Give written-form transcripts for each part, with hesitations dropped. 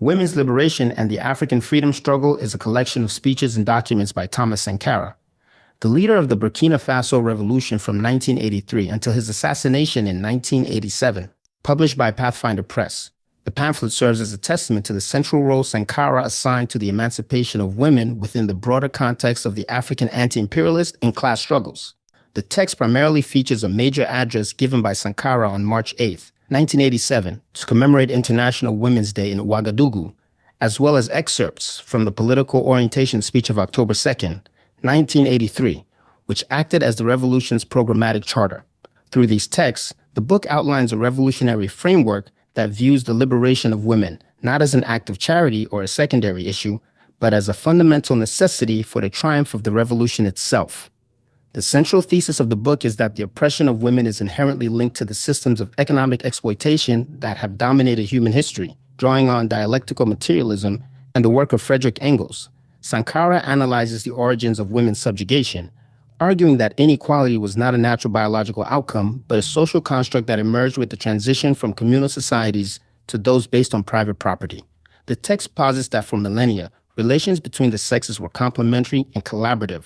Women's Liberation and the African Freedom Struggle is a collection of speeches and documents by Thomas Sankara, the leader of the Burkina Faso Revolution from 1983 until his assassination in 1987, published by Pathfinder Press. The pamphlet serves as a testament to the central role Sankara assigned to the emancipation of women within the broader context of the African anti-imperialist and class struggles. The text primarily features a major address given by Sankara on March 8, 1987, to commemorate International Women's Day in Ouagadougou, as well as excerpts from the political orientation speech of October 2, 1983, which acted as the revolution's programmatic charter. Through these texts, the book outlines a revolutionary framework that views the liberation of women not as an act of charity or a secondary issue, but as a fundamental necessity for the triumph of the revolution itself. The central thesis of the book is that the oppression of women is inherently linked to the systems of economic exploitation that have dominated human history, drawing on dialectical materialism and the work of Frederick Engels. Sankara analyzes the origins of women's subjugation, arguing that inequality was not a natural biological outcome, but a social construct that emerged with the transition from communal societies to those based on private property. The text posits that for millennia, relations between the sexes were complementary and collaborative,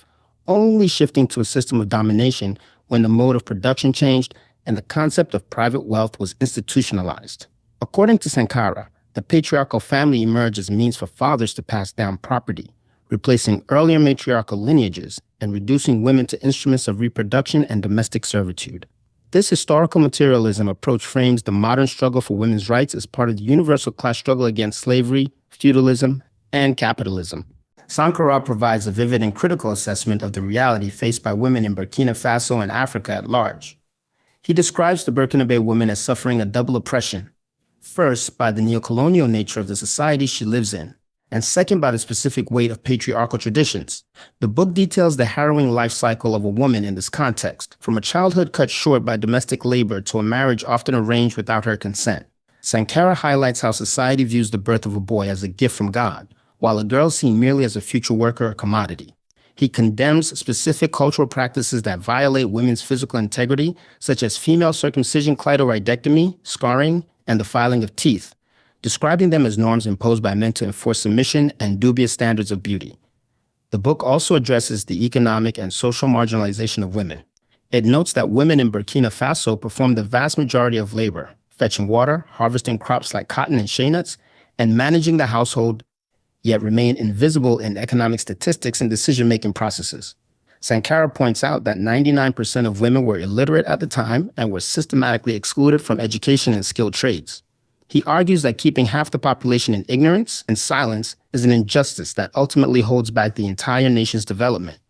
only shifting to a system of domination when the mode of production changed and the concept of private wealth was institutionalized. According to Sankara, the patriarchal family emerged as a means for fathers to pass down property, replacing earlier matriarchal lineages and reducing women to instruments of reproduction and domestic servitude. This historical materialism approach frames the modern struggle for women's rights as part of the universal class struggle against slavery, feudalism, and capitalism. Sankara provides a vivid and critical assessment of the reality faced by women in Burkina Faso and Africa at large. He describes the Burkinabe woman as suffering a double oppression, first by the neocolonial nature of the society she lives in, and second by the specific weight of patriarchal traditions. The book details the harrowing life cycle of a woman in this context, from a childhood cut short by domestic labor to a marriage often arranged without her consent. Sankara highlights how society views the birth of a boy as a gift from God, while a girl seen merely as a future worker or commodity. He condemns specific cultural practices that violate women's physical integrity, such as female circumcision, clitoridectomy, scarring, and the filing of teeth, describing them as norms imposed by men to enforce submission and dubious standards of beauty. The book also addresses the economic and social marginalization of women. It notes that women in Burkina Faso perform the vast majority of labor, fetching water, harvesting crops like cotton and shea nuts, and managing the household, yet remain invisible in economic statistics and decision-making processes. Sankara points out that 99% of women were illiterate at the time and were systematically excluded from education and skilled trades. He argues that keeping half the population in ignorance and silence is an injustice that ultimately holds back the entire nation's development.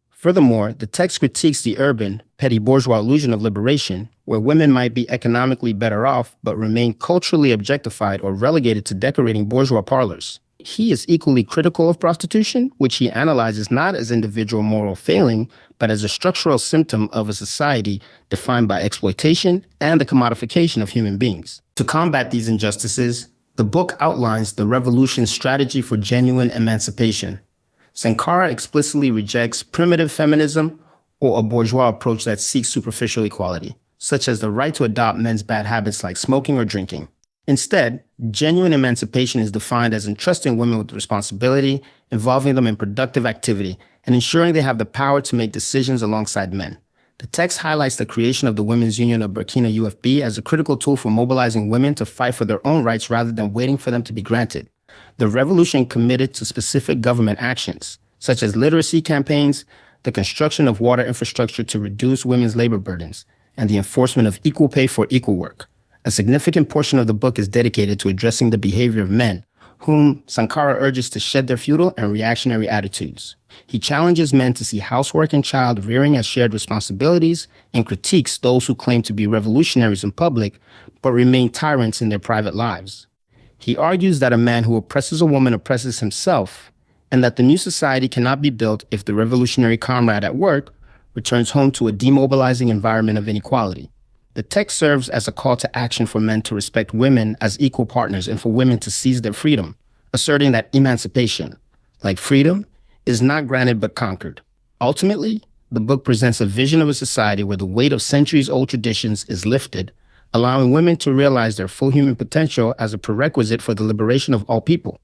Furthermore, the text critiques the urban, petty bourgeois illusion of liberation, where women might be economically better off but remain culturally objectified or relegated to decorating bourgeois parlors. He is equally critical of prostitution, which he analyzes not as individual moral failing, but as a structural symptom of a society defined by exploitation and the commodification of human beings. To combat these injustices, the book outlines the revolution's strategy for genuine emancipation. Sankara explicitly rejects primitive feminism or a bourgeois approach that seeks superficial equality, such as the right to adopt men's bad habits like smoking or drinking. Instead, genuine emancipation is defined as entrusting women with responsibility, involving them in productive activity, and ensuring they have the power to make decisions alongside men. The text highlights the creation of the Women's Union of Burkina UFB as a critical tool for mobilizing women to fight for their own rights rather than waiting for them to be granted. The revolution committed to specific government actions, such as literacy campaigns, the construction of water infrastructure to reduce women's labor burdens, and the enforcement of equal pay for equal work. A significant portion of the book is dedicated to addressing the behavior of men, whom Sankara urges to shed their feudal and reactionary attitudes. He challenges men to see housework and child rearing as shared responsibilities and critiques those who claim to be revolutionaries in public but remain tyrants in their private lives. He argues that a man who oppresses a woman oppresses himself, and that the new society cannot be built if the revolutionary comrade at work returns home to a demobilizing environment of inequality. The text serves as a call to action for men to respect women as equal partners and for women to seize their freedom, asserting that emancipation, like freedom, is not granted but conquered. Ultimately, the book presents a vision of a society where the weight of centuries-old traditions is lifted, allowing women to realize their full human potential as a prerequisite for the liberation of all people.